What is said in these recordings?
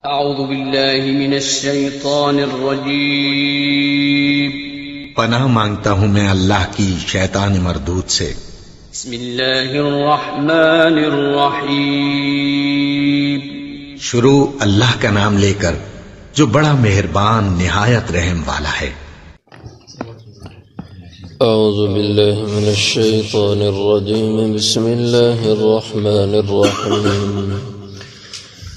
اعوذ باللہ من الشیطان الرجیم پناہ مانگتا ہوں میں اللہ کی شیطان مردود سے۔ بسم اللہ الرحمن الرحیم شروع اللہ کا نام لے کر جو بڑا مہربان نہایت رحم والا ہے۔ اعوذ باللہ من الشیطان الرجیم بسم اللہ الرحمن الرحیم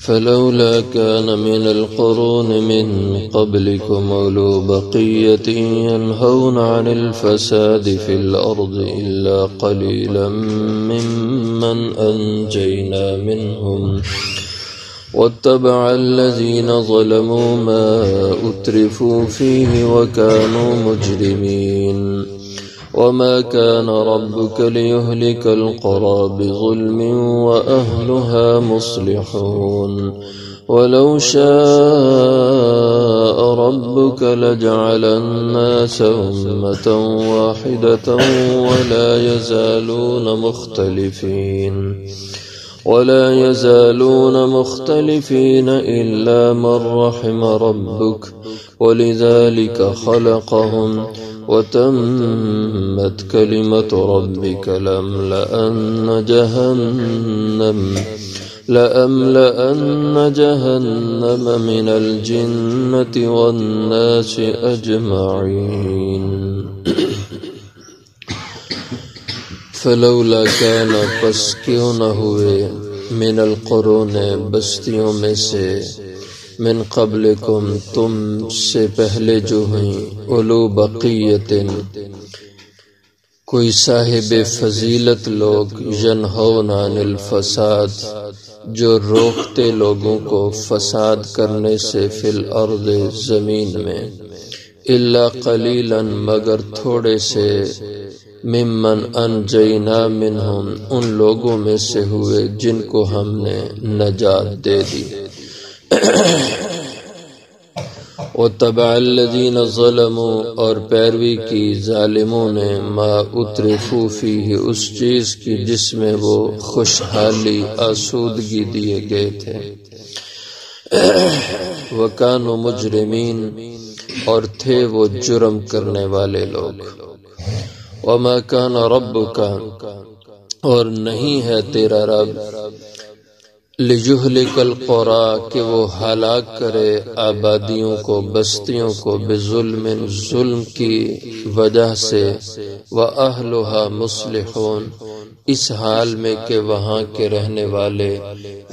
فلولا كان من القرون من قبلكم أولو بقية ينهون عن الفساد في الأرض إلا قليلا ممن أنجينا منهم واتبع الذين ظلموا ما أترفوا فيه وكانوا مجرمين وما كان ربك ليهلك القرى بظلم وأهلها مصلحون ولو شاء ربك لجعل الناس أمة واحدة ولا يزالون مختلفين إلا من رحم ربك ولذلك خلقهم وتمت كلمة ربك لأملأن جهنم من الجنة والناس أجمعين فلولا كان پس کیوں نہ ہوئے من القرون بستیوں میں سے من قبلکم تم سے پہلے جو ہوئیں اولو بقیت کوئی صاحب فضیلت لوگ ینہون عن الفساد جو روکتے لوگوں کو فساد کرنے سے فی الارض زمین میں الا قلیلا مگر تھوڑے سے ممن انجینا منہم ان لوگوں میں سے ہوئے جن کو ہم نے نجات دے دی وَاتَّبَعَ الَّذِينَ ظَلَمُوا اور پیروی کی ظالموں نے ما اترفوا فیہ اس چیز کی جس میں وہ خوشحالی آسودگی دیے گئے تھے وَكَانُوا مُجْرِمِينَ اور تھے وہ جرم کرنے والے لوگ وَمَا كَانَ رَبُّكَ اور نہیں ہے تیرا رب لِيُهْلِكَ الْقُرَىٰ کہ وہ ہلاک کرے آبادیوں کو بستیوں کو بظلم ظلم کی وجہ سے وَأَهْلُهَا مُصْلِحُونَ اس حال میں کہ وہاں کے رہنے والے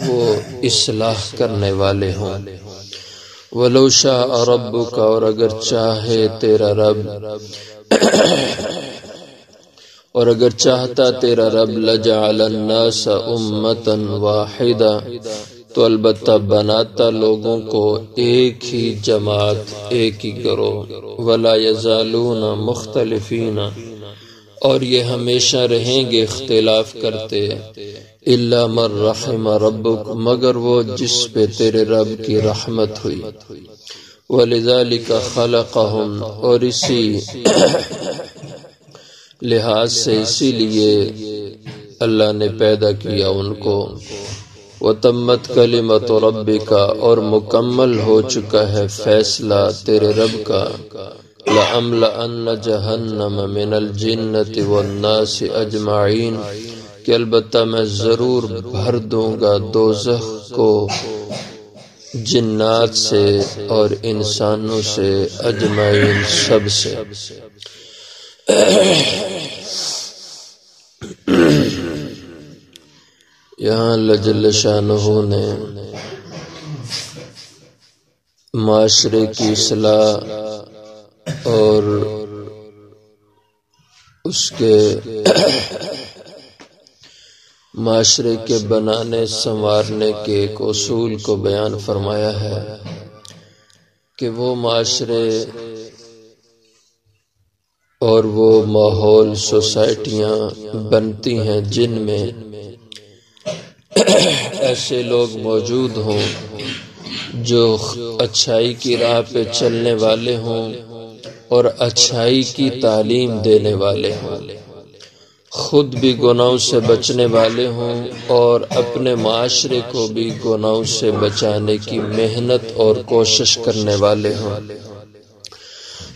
وہ اصلاح کرنے والے ہوں وَلَوْ شَاءَ رَبُّكَ اور اگر چاہے تیرا رب اور اگر چاہتا تیرا رب لجعل الناس امتا واحدہ تو البتہ بناتا لوگوں کو ایک ہی جماعت ایک ہی گروہ ولا یزالون مختلفین اور یہ ہمیشہ رہیں گے اختلاف کرتے الا من رحم ربک مگر وہ جس پہ تیرے رب کی رحمت ہوئی ولذالک خلقہم اور اسی لحاظ سے اسی لیے اللہ نے پیدا کیا ان کو وَتَمَّتْ كَلِمَةُ رَبِّكَ اور مکمل ہو چکا ہے فیصلہ تیرے رب کا لَأَمْلَأَنَّ جَهَنَّمَ مِنَ الْجِنَّةِ وَالنَّاسِ أَجْمَعِينَ کہ البتہ میں ضرور بھر دوں گا دوزخ کو جنات سے اور انسانوں سے اجمعین سب سے یہاں اللہ جل شانہ نے معاشرے کی اصلاح اور اس کے معاشرے کے بنانے سنوارنے کے ایک اصول کو بیان فرمایا ہے کہ وہ معاشرے اور وہ ماحول سوسائٹیاں بنتی ہیں جن میں ایسے لوگ موجود ہوں جو اچھائی کی راہ پہ چلنے والے ہوں اور اچھائی کی تعلیم دینے والے ہوں خود بھی گناہوں سے بچنے والے ہوں اور اپنے معاشرے کو بھی گناہوں سے بچانے کی محنت اور کوشش کرنے والے ہوں،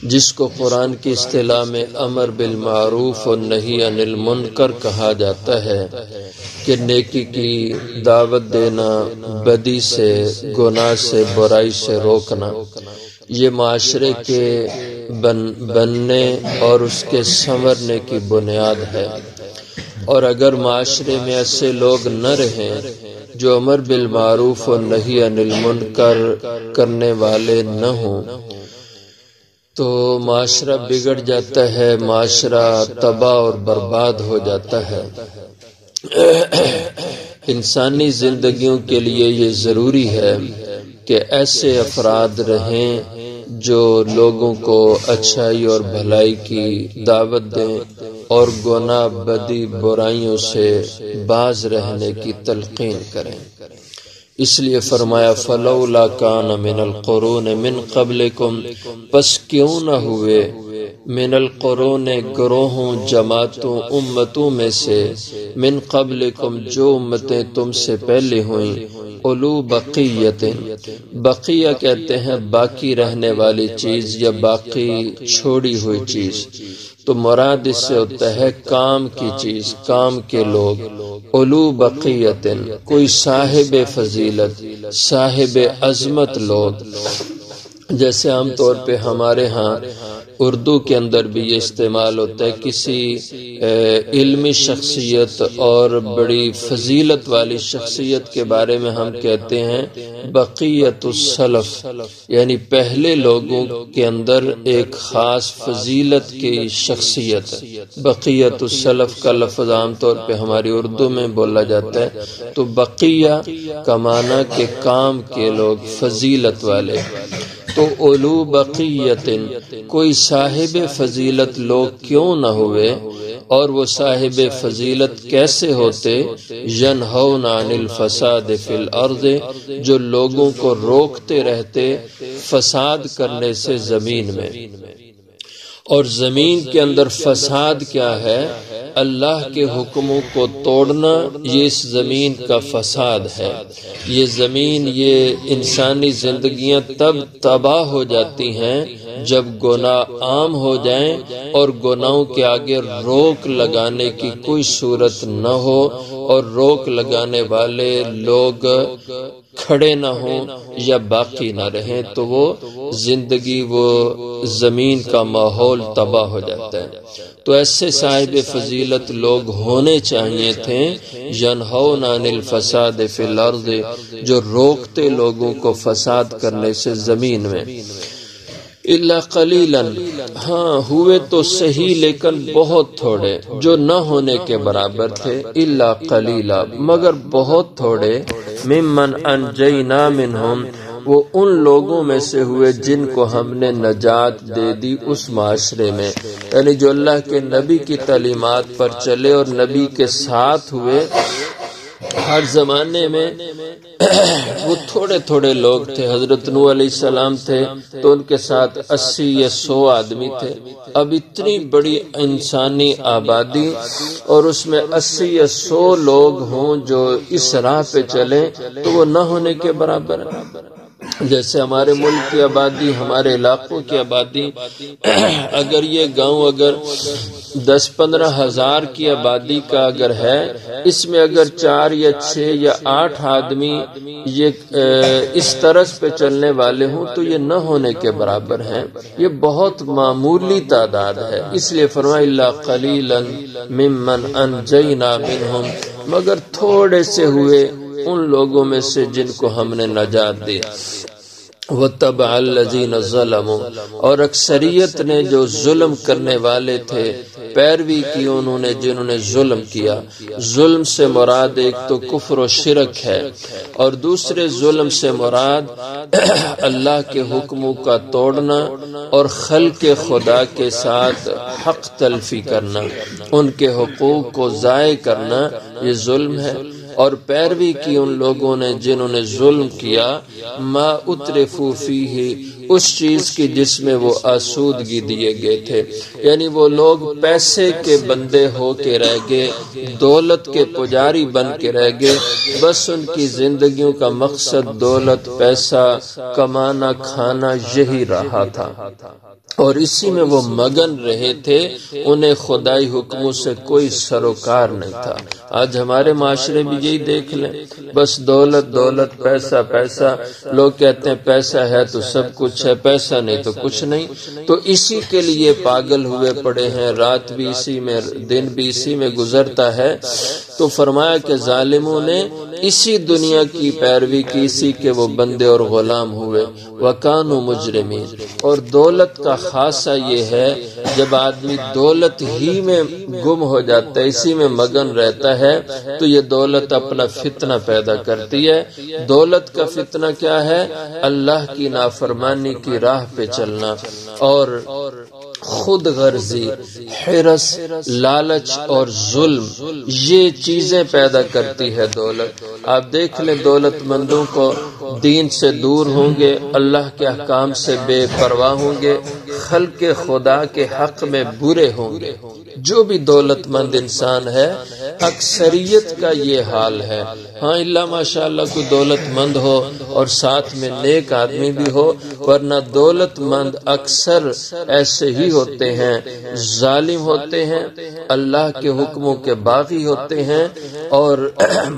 جس کو قرآن کی اصطلاح میں امر بالمعروف اور نہی عن المنکر کہا جاتا ہے کہ نیکی کی دعوت دینا، بدی سے، گناہ سے، برائی سے روکنا، یہ معاشرے کے بننے اور اس کے سنورنے کی بنیاد ہے۔ اور اگر معاشرے میں ایسے لوگ نہ رہیں جو امر بالمعروف اور نہی عن المنکر کرنے والے نہ ہوں تو معاشرہ بگڑ جاتا ہے، معاشرہ تباہ اور برباد ہو جاتا ہے۔ انسانی زندگیوں کے لیے یہ ضروری ہے کہ ایسے افراد رہیں جو لوگوں کو اچھائی اور بھلائی کی دعوت دیں اور گناہ، بدی، برائیوں سے باز رہنے کی تلقین کریں۔ اس لیے فرمایا فلولا کان من القرون من قبلکم، پس کیوں نہ ہوئے من القرون گروہوں، جماعتوں، امتوں میں سے، من قبلکم جو امتیں تم سے پہلے ہوئیں، اولو بقیت، بقیہ کہتے ہیں باقی رہنے والی چیز یا باقی چھوڑی ہوئی چیز، تو مراد اس سے ہوتا ہے کام کی چیز، کام کے لوگ۔ اولو بقیت کوئی صاحب فضیلت، صاحب عظمت لوگ، جیسے عام طور پہ ہمارے ہاں اردو کے اندر بھی یہ استعمال ہوتا ہے، کسی علمی شخصیت اور بڑی فضیلت والی شخصیت کے بارے میں ہم کہتے ہیں بقیت السلف، یعنی پہلے لوگوں کے اندر ایک خاص فضیلت کی شخصیت۔ بقیت السلف کا لفظ عام طور پہ ہماری اردو میں بولا جاتا ہے، تو بقیہ کا معنی کہ کام کے لوگ، فضیلت والے۔ تو اولو بقیت کوئی صاحب فضیلت لوگ کیوں نہ ہوئے، اور وہ صاحب فضیلت کیسے ہوتے؟ ینہون عن الفساد فی الارض، جو لوگوں کو روکتے رہتے فساد کرنے سے زمین میں۔ اور زمین کے اندر فساد کیا ہے؟ اللہ کے حکموں کو توڑنا، یہ اس زمین کا فساد ہے۔ یہ زمین، یہ انسانی زندگیاں تب تباہ ہو جاتی ہیں جب گناہ عام ہو جائیں اور گناہوں کے آگے روک لگانے کی کوئی صورت نہ ہو، اور روک لگانے والے لوگ کھڑے نہ ہوں یا باقی نہ رہیں، تو وہ زندگی، وہ زمین کا ماحول تباہ ہو جاتا ہے۔ تو ایسے صاحب فضیلت لوگ ہونے چاہیے تھے، ینہون عن الفساد فی الارض، جو روکتے لوگوں کو فساد کرنے سے زمین میں۔ الا قلیلا، ہاں ہوئے تو صحیح لیکن بہت تھوڑے، جو نہ ہونے کے برابر تھے۔ الا قلیلا، مگر بہت تھوڑے، ممن انجینا منہم، وہ ان لوگوں میں سے ہوئے جن کو ہم نے نجات دے دی اس معاشرے میں، یعنی جو اللہ کے نبی کی تعلیمات پر چلے اور نبی کے ساتھ ہوئے۔ ہر زمانے میں وہ تھوڑے تھوڑے لوگ تھے۔ حضرت نوح علیہ السلام تھے تو ان کے ساتھ 80 یا 100 آدمی تھے۔ اب اتنی بڑی انسانی آبادی اور اس میں 80 یا 100 لوگ ہوں جو اس راہ پہ چلیں تو وہ نہ ہونے کے برابر ہے۔ جیسے ہمارے ملک کی آبادی، ہمارے علاقوں کی آبادی، اگر یہ گاؤں اگر 10-15 ہزار کی آبادی کا اگر ہے، اس میں اگر 4 یا 6 یا 8 آدمی یہ اس طرز پہ چلنے والے ہوں تو یہ نہ ہونے کے برابر ہیں۔ یہ بہت معمولی تعداد ہے، اس لیے فرمایا الا قلیلا ممن انجینا منہم، مگر تھوڑے سے ہوئے ان لوگوں میں سے جن کو ہم نے نجات دی۔ وَاتَّبَعَ الَّذِينَ ظَلَمُوا، اور اکثریت نے جو ظلم کرنے والے تھے پیروی کی انہوں نے جنہوں نے ظلم کیا۔ ظلم سے مراد ایک تو کفر و شرک ہے، اور دوسرے ظلم سے مراد اللہ کے حکموں کا توڑنا اور خلق خدا کے ساتھ حق تلفی کرنا، ان کے حقوق کو ضائع کرنا، یہ ظلم ہے۔ اور پیروی کی ان لوگوں نے جنہوں نے ظلم کیا، ما اترفوا فیہ، اس چیز کی جس میں وہ آسودگی دیے گئے تھے، یعنی وہ لوگ پیسے کے بندے ہو کے رہ گئے، دولت کے پجاری بن کے رہ گئے، بس ان کی زندگیوں کا مقصد دولت، پیسہ کمانا، کھانا یہی رہا تھا، اور اسی میں وہ مگن رہے تھے، انہیں خدائی حکموں سے کوئی سروکار نہیں تھا۔ آج ہمارے معاشرے بھی یہی دیکھ لیں، بس دولت دولت، پیسہ پیسہ، لوگ کہتے ہیں پیسہ ہے تو سب کچھ ہے، پیسہ نہیں تو کچھ نہیں، تو اسی کے لیے پاگل ہوئے پڑے ہیں، رات بھی اسی میں، دن بھی اسی میں گزرتا ہے۔ تو فرمایا کہ ظالموں نے اسی دنیا کی پیروی کی، اسی کے وہ بندے اور غلام ہوئے، وَكَانُوا مُجْرِمِينَ۔ اور دولت کا خاصہ یہ ہے، جب آدمی دولت ہی میں گم ہو جاتا ہے، اسی میں مگن رہتا ہے، تو یہ دولت اپنا فتنہ پیدا کرتی ہے۔ دولت کا فتنہ کیا ہے؟ اللہ کی نافرمانی کی راہ پہ چلنا، اور خود غرضی، حرص، لالچ اور ظلم، یہ چیزیں پیدا کرتی ہے دولت۔ آپ دیکھ لیں دولت مندوں کو، دین سے دور ہوں گے، اللہ کے احکام سے بے پرواہ ہوں گے، خلق خدا کے حق میں برے ہوں گے۔ جو بھی دولت مند انسان ہے، اکثریت کا یہ حال ہے۔ ہاں اللہ ماشاءاللہ کوئی دولت مند ہو اور ساتھ میں نیک آدمی بھی ہو، ورنہ دولت مند اکثر ایسے ہی ہوتے ہیں، ظالم ہوتے ہیں، اللہ کے حکموں کے باغی ہوتے ہیں، اور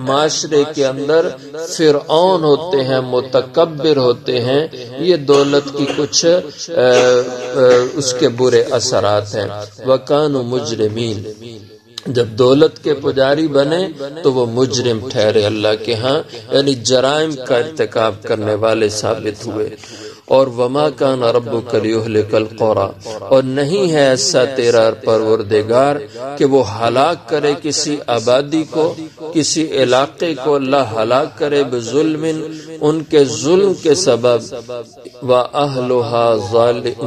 معاشرے کے اندر فرعون ہوتے ہیں، متکبر ہوتے ہیں۔ یہ دولت کی کچھ اس کے برے اثرات ہیں۔ وَكَانُوا مُجْرِمِينَ، جب دولت کے پجاری بنے تو وہ مجرم ٹھہرے اللہ کے ہاں، یعنی جرائم کا ارتکاب کرنے والے ثابت ہوئے۔ اور وما کان ربک لیہلک القری، اور نہیں ہے ایسا تیرا پروردگار کہ وہ ہلاک کرے کسی آبادی کو، کسی علاقے کو اللہ ہلاک کرے بظلم، ان کے ظلم کے سبب، وَأَهْلُهَا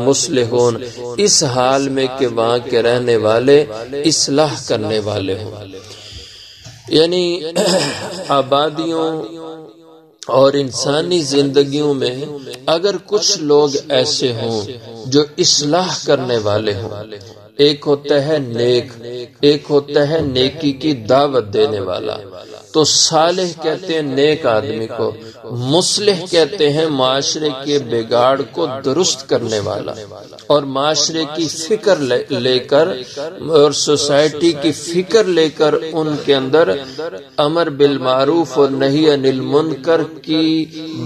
مُصْلِحُونَ، اس حال میں کہ وہاں کے رہنے والے اصلاح کرنے والے ہوں۔ یعنی آبادیوں اور انسانی زندگیوں میں اگر کچھ لوگ ایسے ہوں جو اصلاح کرنے والے ہوں، ایک ہوتا ہے نیک، ایک ہوتا ہے نیکی کی دعوت دینے والا، تو صالح کہتے ہیں نیک آدمی کو، مصلح کہتے ہیں معاشرے کے بگاڑ کو درست کرنے والا، اور معاشرے کی فکر لے کر اور سوسائٹی کی فکر لے کر ان کے اندر امر بالمعروف اور نہی عن المنکر کی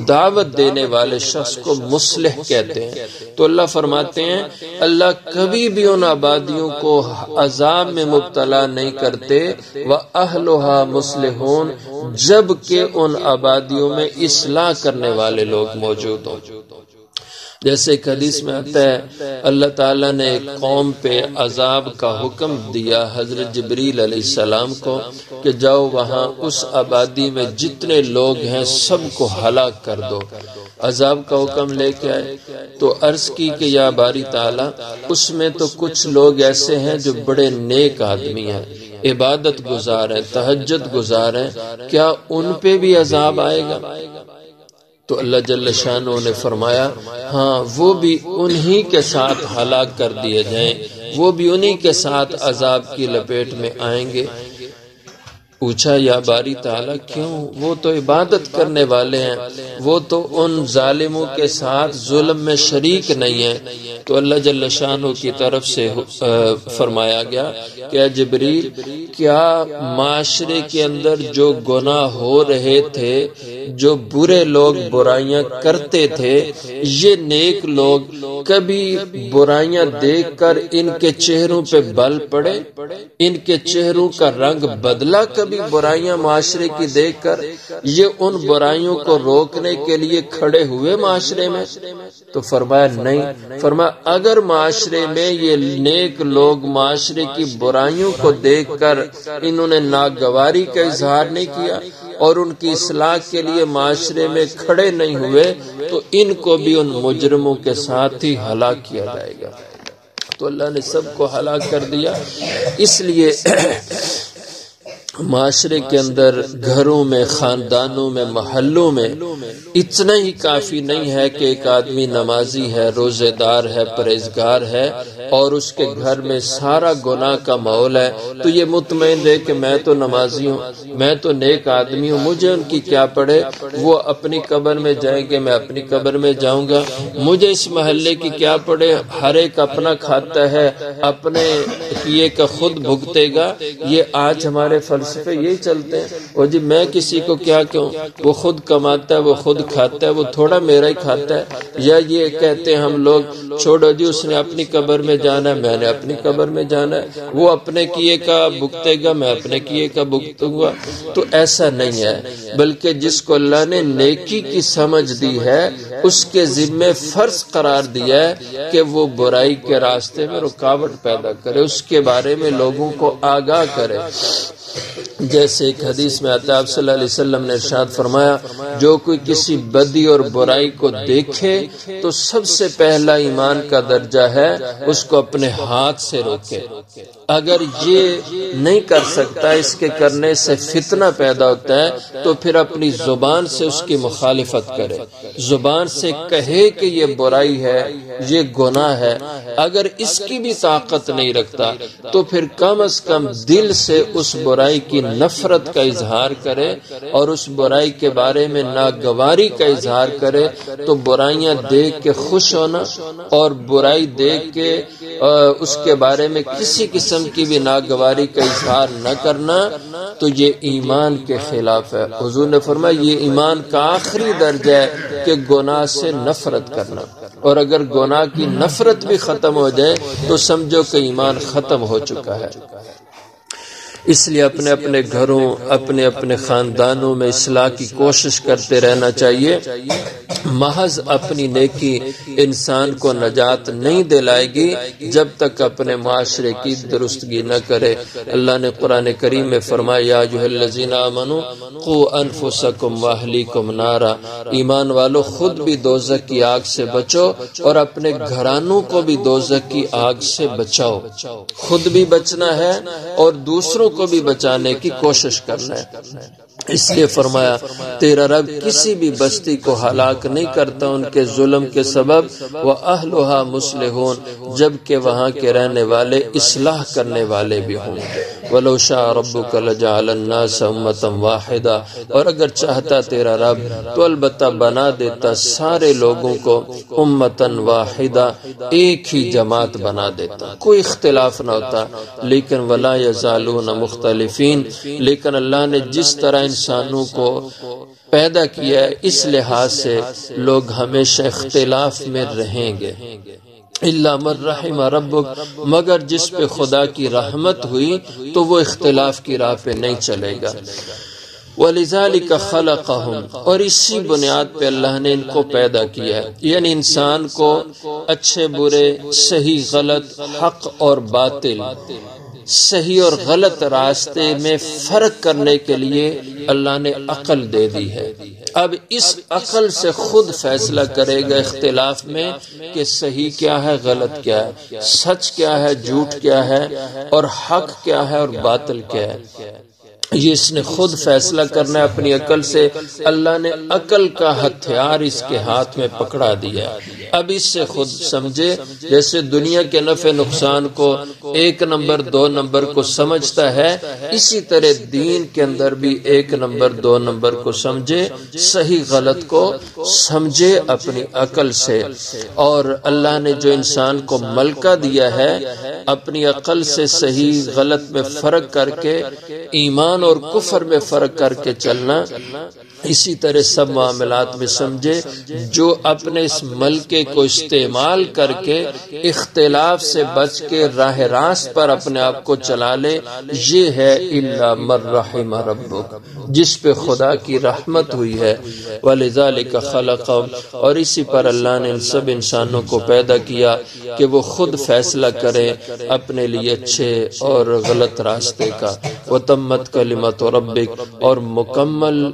دعوت دینے والے شخص کو مصلح کہتے ہیں۔ تو اللہ فرماتے ہیں اللہ کبھی بھی ان آبادیوں کو عذاب میں مبتلا نہیں کرتے، وَأَهْلُهَا مُصْلِحُونَ، جب کہ ان آبادیوں میں اصلاح کرنے والے لوگ موجود ہوں۔ جیسے ایک حدیث میں آتا ہے اللہ تعالیٰ نے ایک قوم پہ عذاب کا حکم دیا حضرت جبریل علیہ السلام کو کہ جاؤ وہاں اس آبادی میں جتنے لوگ ہیں سب کو ہلاک کر دو، عذاب کا حکم لے کے آئے۔ تو عرض کی کہ یا باری تعالیٰ اس میں تو کچھ لوگ ایسے ہیں جو بڑے نیک آدمی ہیں، عبادت گزار ہیں، تہجد گزار ہیں، کیا ان پہ بھی عذاب آئے گا؟ تو اللہ جل شانہ نے فرمایا ہاں وہ بھی انہی کے ساتھ ہلاک کر دیے جائیں، وہ بھی انہی کے ساتھ عذاب کی لپیٹ میں آئیں گے۔ پوچھا یا باری تعالیٰ کیوں؟ وہ تو عبادت کرنے والے ہیں، وہ تو ان ظالموں کے ساتھ ظلم میں شریک نہیں ہیں۔ تو اللہ جل شانہ کی طرف سے فرمایا گیا کہ اے جبریل، کیا معاشرے کے اندر جو گناہ ہو رہے تھے، جو برے لوگ برائیاں کرتے تھے، یہ نیک لوگ کبھی برائیاں دیکھ کر ان کے چہروں پہ بل پڑے، ان کے چہروں کا رنگ بدلا کبھی برائیاں معاشرے کی دیکھ کر؟ یہ ان برائیوں کو روکنے کے لیے کھڑے ہوئے معاشرے میں؟ تو فرمایا نہیں۔ فرمایا اگر معاشرے میں یہ نیک لوگ معاشرے کی برائیوں کو دیکھ کر انہوں نے ناگواری کا اظہار نہیں کیا اور ان کی اصلاح کے لیے معاشرے میں کھڑے نہیں ہوئے، تو ان کو بھی ان مجرموں کے ساتھ ہی ہلاک کیا جائے گا۔ تو اللہ نے سب کو ہلاک کر دیا۔ اس لیے معاشرے کے اندر، گھروں میں، خاندانوں میں، محلوں میں اتنا ہی کافی نہیں ہے کہ ایک آدمی نمازی ہے، روزے دار ہے، پرہیزگار ہے اور اس کے گھر میں سارا گناہ کا ماحول ہے تو یہ مطمئن رہے کہ میں تو نمازی ہوں، میں تو نیک آدمی ہوں، مجھے ان کی کیا پڑے، وہ اپنی قبر میں جائیں گے، میں اپنی قبر میں جاؤں گا، مجھے اس محلے کی کیا پڑے، ہر ایک اپنا کھاتا ہے، اپنے کیے کا خود بھگتے گا۔ یہ آج ہمارے فلسفے یہی چلتے ہیں، اور جی میں کسی کو کیا کہوں، وہ خود کماتا ہے، وہ خود کھاتا ہے، وہ تھوڑا میرا ہی کھاتا ہے۔ یا یہ کہتے ہیں ہم لوگ، چھوڑو جی اس نے اپنی قبر میں جانا ہے، میں نے اپنی قبر میں جانا ہے، وہ اپنے کیے کا بھگتے گا، میں اپنے کیے کا بھگتوں گا۔ تو ایسا نہیں ہے، بلکہ جس کو اللہ نے نیکی کی سمجھ دی ہے اس کے ذمے فرض قرار دیا ہے کہ وہ برائی کے راستے میں رکاوٹ پیدا کرے، اس کے بارے میں لوگوں کو آگاہ کرے۔ جیسے ایک حدیث میں آتا ہے، آپ صلی اللہ علیہ وسلم نے ارشاد فرمایا، جو کوئی کسی بدی اور برائی کو دیکھے تو سب سے پہلا ایمان کا درجہ ہے اس کو اپنے ہاتھ سے روکے۔ اگر یہ نہیں کر سکتا، اس کے کرنے سے فتنہ پیدا ہوتا ہے، تو پھر اپنی زبان سے اس کی مخالفت کرے، زبان سے کہے کہ یہ برائی ہے، یہ گناہ ہے۔ اگر اس کی بھی طاقت نہیں رکھتا تو پھر کم از کم دل سے اس برائی کی نفرت کا اظہار کرے اور اس برائی کے بارے میں ناگواری کا اظہار کرے۔ تو برائیاں دیکھ کے خوش ہونا اور برائی دیکھ کے اس کے بارے میں کسی قسم کی بھی ناگواری کا اظہار نہ کرنا تو یہ ایمان کے خلاف ہے۔ حضور نے فرمایا یہ ایمان کا آخری درجہ ہے کہ گناہ سے نفرت کرنا، اور اگر گناہ کی نفرت بھی ختم ہو جائے تو سمجھو کہ ایمان ختم ہو چکا ہے۔ اس لیے اپنے اپنے گھروں، اپنے اپنے خاندانوں میں اصلاح کی کوشش کرتے رہنا چاہیے۔ محض اپنی نیکی انسان کو نجات نہیں دلائے گی جب تک اپنے معاشرے کی درستگی نہ کرے۔ اللہ نے قرآن کریم میں فرمایا، یا ایھا الذین آمنوا قوا انفسکم واہلیکم نارا، ایمان والو خود بھی دوزخ کی آگ سے بچو اور اپنے گھرانوں کو بھی دوزخ کی آگ سے بچاؤ۔ خود بھی بچنا ہے اور دوسروں کو بھی بچانے کی کوشش کرنا ہے۔ اس لیے فرمایا تیرا رب کسی بھی بستی کو ہلاک نہیں کرتا ان کے ظلم کے سبب، وَأَهْلُهَا مُصْلِحُونَ، جبکہ وہاں کے رہنے والے اصلاح کرنے والے بھی ہوں گے۔ وَلَوْ شَاءَ رَبُّكَ لَجَعَلَ النَّاسَ أُمَّةً وَاحِدَةً، اور اگر چاہتا تیرا رب تو البتہ بنا دیتا سارے لوگوں کو امتاً واحدہ، ایک ہی جماعت بنا دیتا، کوئی اختلاف نہ ہوتا۔ لیکن وَلَا يَزَالُونَ مُخْتَلِفِينَ، لیکن اللہ نے جس طرح انسانوں کو پیدا کیا ہے اس لحاظ سے لوگ ہمیشہ اختلاف میں رہیں گے۔ الا من رحم ربک، مگر جس پہ خدا کی رحمت ہوئی تو وہ اختلاف کی راہ پہ نہیں چلے گا۔ وَلِذَلِكَ خَلَقَهُمْ، اور اسی بنیاد پہ اللہ نے ان کو پیدا کیا ہے، یعنی انسان کو اچھے برے، صحیح غلط، حق اور باطل، صحیح اور غلط راستے میں فرق کرنے کے لیے اللہ نے عقل دے دی ہے۔ اب اس عقل سے خود فیصلہ کرے گا اختلاف میں کہ صحیح کیا ہے، غلط کیا ہے، سچ کیا ہے، جھوٹ کیا ہے، اور حق کیا ہے اور باطل کیا ہے۔ یہ اس نے خود فیصلہ کرنا ہے اپنی عقل سے۔ اللہ نے عقل کا ہتھیار اس کے ہاتھ میں پکڑا دیا ہے، اب اس سے خود سمجھے۔ جیسے دنیا کے نفع نقصان کو 1 نمبر 2 نمبر کو سمجھتا ہے، اسی طرح دین کے اندر بھی 1 نمبر 2 نمبر کو سمجھے، صحیح غلط کو سمجھے اپنی عقل سے۔ اور اللہ نے جو انسان کو ملکہ دیا ہے اپنی عقل سے صحیح غلط میں فرق کر کے، ایمان اور کفر میں فرق کر کے چلنا، اسی طرح سب معاملات میں سمجھے۔ جو اپنے اس ملکے کو استعمال کر کے اختلاف سے بچ کے راہ راست پر اپنے آپ کو چلا لے، یہ ہے الا من رحم ربک، جس پہ خدا کی رحمت ہوئی ہے۔ وَلِذَلِكَ خَلَقَهُمْ، اور اسی پر اللہ نے ان سب انسانوں کو پیدا کیا کہ وہ خود فیصلہ کریں اپنے لیے اچھے اور غلط راستے کا۔ وَتَمَّتْ کلمۃ ربک، اور مکمل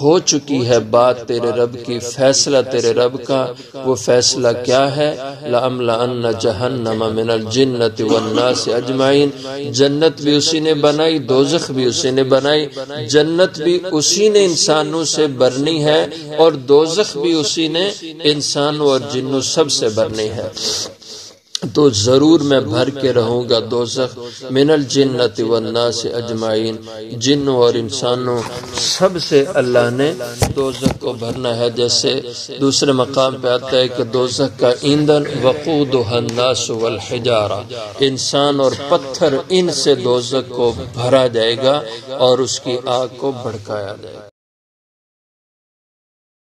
ہو چکی ہے بات تیرے رب کی، فیصلہ تیرے رب کا، وہ فیصلہ کیا ہے؟ لَأَمْلَأَنَّ جَهَنَّمَ مِنَ الْجِنَّةِ وَالنَّاسِ أَجْمَعِينَ، جنت بھی اسی نے بنائی، دوزخ بھی اسی نے بنائی، جنت بھی اسی نے انسانوں سے بھرنی ہے اور دوزخ بھی اسی نے انسانوں اور جنوں سب سے بھرنی ہے، تو ضرور میں بھر کے رہوں گا دوزخ، من الجنت والناس اجمعین، جنوں اور انسانوں سب سے اللہ نے دوزخ کو بھرنا ہے۔ جیسے دوسرے مقام پہ آتا ہے کہ دوزخ کا ایندھن وقودها الناس والحجارہ، انسان اور پتھر، ان سے دوزخ کو بھرا جائے گا اور اس کی آگ کو بھڑکایا جائے گا۔